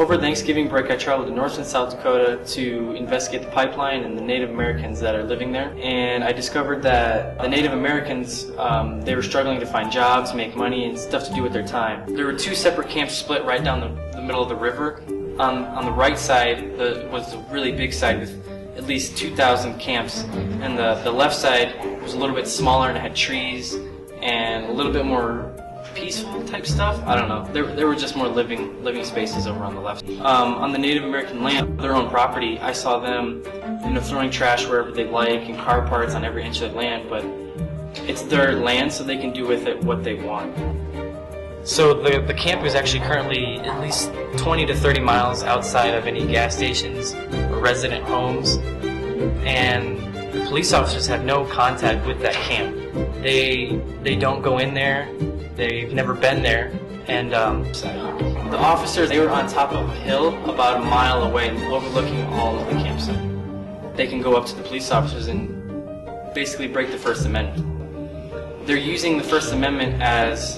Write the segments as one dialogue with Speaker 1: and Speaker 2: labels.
Speaker 1: over Thanksgiving break, I traveled to North and South Dakota to investigate the pipeline and the Native Americans that are living there. And I discovered that the Native Americans, they were struggling to find jobs, make money, and stuff to do with their time. There were two separate camps split right down the middle of the river. On the right side was a really big side with at least 2,000 camps, and the left side was a little bit smaller and it had trees and a little bit more peaceful type stuff. I don't know. There were just more living spaces over on the left. On the Native American land, their own property, I saw them, throwing trash wherever they like and car parts on every inch of the land. But it's their land, so they can do with it what they want. So the camp is actually currently at least 20 to 30 miles outside of any gas stations or resident homes, and the police officers have no contact with that camp. They don't go in there. They've never been there, and the officers, they were on top of a hill about a mile away overlooking all of the campsite. They can go up to the police officers and basically break the First Amendment. They're using the First Amendment as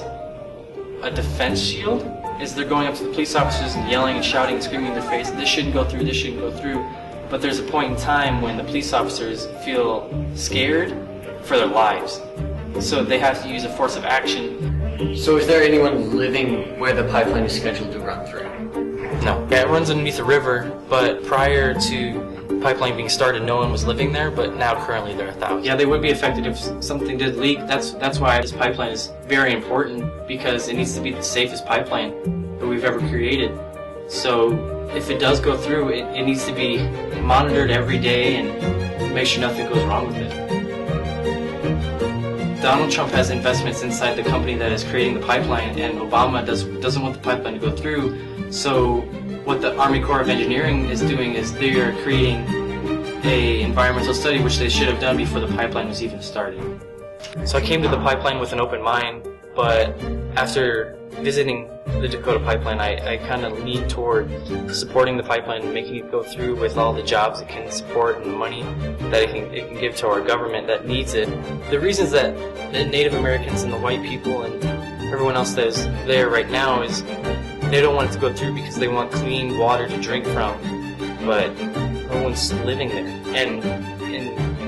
Speaker 1: a defense shield, as they're going up to the police officers and yelling and shouting and screaming in their face, this shouldn't go through, this shouldn't go through. But there's a point in time when the police officers feel scared for their lives. So they have to use a force of action.
Speaker 2: So is there anyone living where the pipeline is scheduled to run through?
Speaker 1: No. Yeah, it runs underneath the river, but prior to the pipeline being started, no one was living there, but now currently there are thousands. Yeah, they would be affected if something did leak. That's why this pipeline is very important, because it needs to be the safest pipeline that we've ever created. So if it does go through, it needs to be monitored every day and make sure nothing goes wrong with it. Donald Trump has investments inside the company that is creating the pipeline, and Obama doesn't want the pipeline to go through. So what the Army Corps of Engineering is doing is they are creating an environmental study, which they should have done before the pipeline was even started. So I came to the pipeline with an open mind, but after visiting the Dakota pipeline, I kind of leaned toward supporting the pipeline and making it go through with all the jobs it can support and the money that it can give to our government that needs it. The reasons that the Native Americans and the white people and everyone else that is there right now is they don't want it to go through because they want clean water to drink from, but no one's living there. And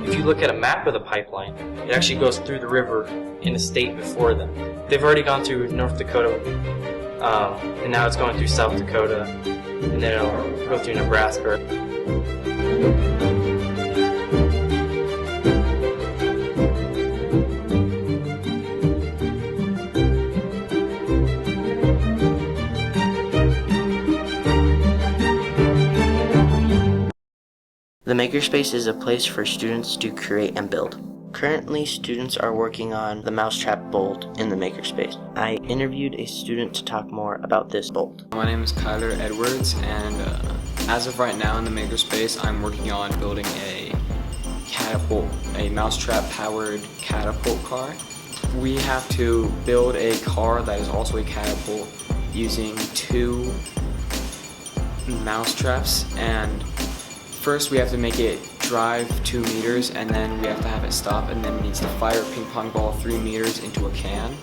Speaker 1: if you look at a map of the pipeline, it actually goes through the river in a state before them. They've already gone through North Dakota, and now it's going through South Dakota, and then it'll go through Nebraska.
Speaker 3: The Makerspace is a place for students to create and build. Currently, students are working on the mousetrap bolt in the Makerspace. I interviewed a student to talk more about this bolt.
Speaker 4: My name is Kyler Edwards, and as of right now in the Makerspace, I'm working on building a catapult, a mousetrap powered catapult car. We have to build a car that is also a catapult using 2 mousetraps, and first we have to make it drive 2 meters, and then we have to have it stop, and then it needs to fire a ping pong ball 3 meters into a can.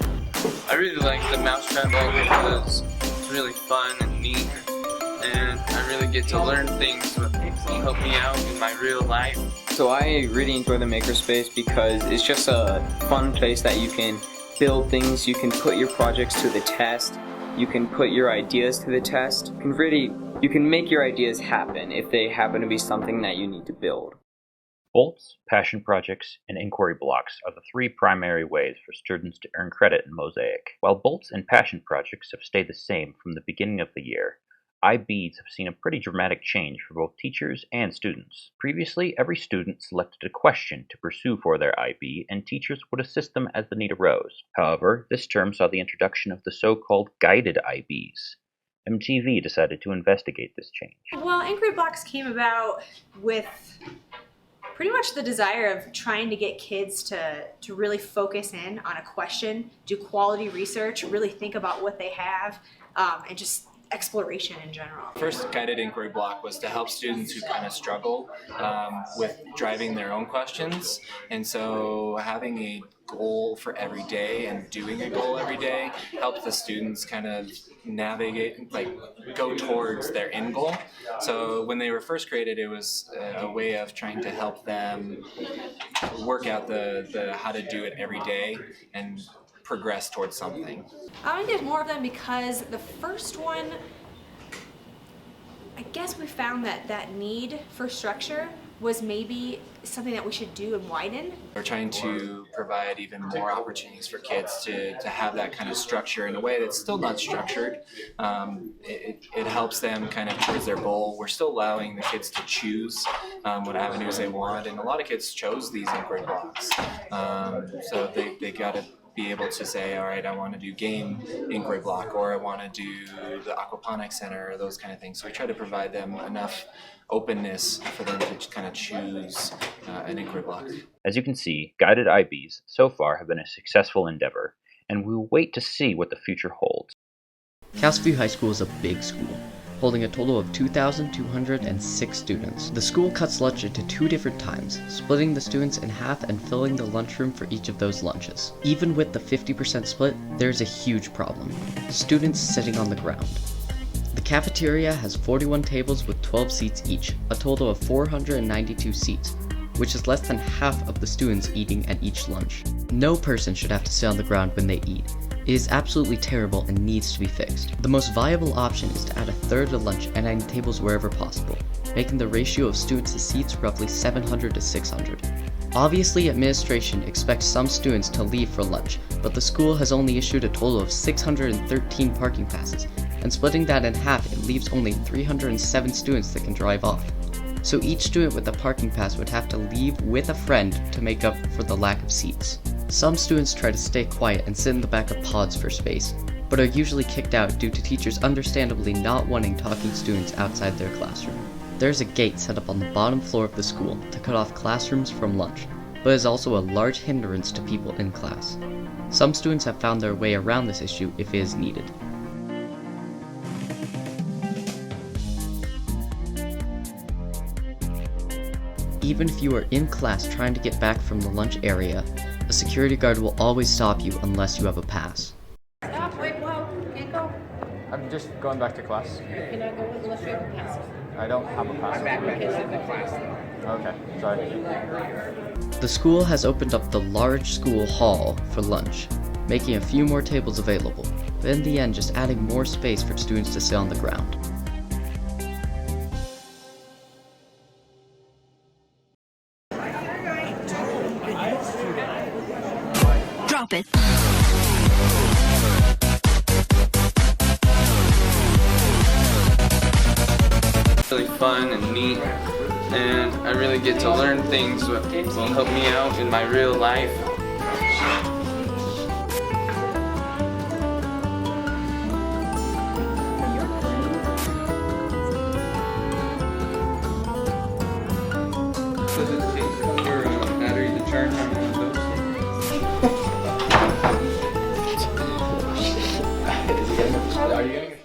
Speaker 5: I really like the mousetrap because it's really fun and neat, and I really get to learn things that help me out in my real life.
Speaker 4: So I really enjoy the Makerspace because it's just a fun place that you can build things, you can put your projects to the test, you can put your ideas to the test. You can make your ideas happen if they happen to be something that you need to build.
Speaker 6: Bolts, passion projects, and inquiry blocks are the 3 primary ways for students to earn credit in Mosaic. While bolts and passion projects have stayed the same from the beginning of the year, IBs have seen a pretty dramatic change for both teachers and students. Previously, every student selected a question to pursue for their IB, and teachers would assist them as the need arose. However, this term saw the introduction of the so-called guided IBs. MTV decided to investigate this change.
Speaker 7: Well, inquiry blocks came about with pretty much the desire of trying to get kids to really focus in on a question, do quality research, really think about what they have, and just exploration in general.
Speaker 8: First guided inquiry block was to help students who kind of struggle with driving their own questions, and so having a goal for every day and doing a goal every day helps the students kind of navigate, like go towards their end goal. So when they were first created, it was a way of trying to help them work out the how to do it every day and progress towards something.
Speaker 7: I did more of them because the first one, I guess we found that need for structure was maybe something that we should do and widen.
Speaker 8: We're trying to provide even more opportunities for kids to have that kind of structure in a way that's still not structured. It helps them kind of towards their goal. We're still allowing the kids to choose what avenues they want, and a lot of kids chose these inquiry blocks. So they got to be able to say, all right, I want to do game inquiry block, or I want to do the aquaponics center, or those kind of things. So we try to provide them enough openness for them to kind of choose an inquiry block.
Speaker 6: As you can see, guided IBs so far have been a successful endeavor, and we'll wait to see what the future holds.
Speaker 9: Castleview High School is a big school, holding a total of 2,206 students. The school cuts lunch into 2 different times, splitting the students in half and filling the lunchroom for each of those lunches. Even with the 50% split, there's a huge problem: students sitting on the ground. The cafeteria has 41 tables with 12 seats each, a total of 492 seats, which is less than half of the students eating at each lunch. No person should have to sit on the ground when they eat. It is absolutely terrible and needs to be fixed. The most viable option is to add a third to lunch and adding tables wherever possible, making the ratio of students to seats roughly 700 to 600. Obviously, administration expects some students to leave for lunch, but the school has only issued a total of 613 parking passes, and splitting that in half, it leaves only 307 students that can drive off. So each student with a parking pass would have to leave with a friend to make up for the lack of seats. Some students try to stay quiet and sit in the back of pods for space, but are usually kicked out due to teachers understandably not wanting talking students outside their classroom. There's a gate set up on the bottom floor of the school to cut off classrooms from lunch, but is also a large hindrance to people in class. Some students have found their way around this issue if it is needed. Even if you are in class trying to get back from the lunch area, a security guard will always stop you unless you have a pass.
Speaker 10: Stop, wait, whoa, can't go.
Speaker 4: I'm just going back to class.
Speaker 10: You cannot go unless you have a pass.
Speaker 4: I don't have a pass.
Speaker 10: My backpack is in the class.
Speaker 4: Okay, sorry.
Speaker 9: The school has opened up the large school hall for lunch, making a few more tables available, but in the end just adding more space for students to sit on the ground.
Speaker 10: Drop it.
Speaker 5: Really fun and neat, and I really get to learn things that will help me out in my real life. Does it take for battery to charge on one of those?
Speaker 2: Are you getting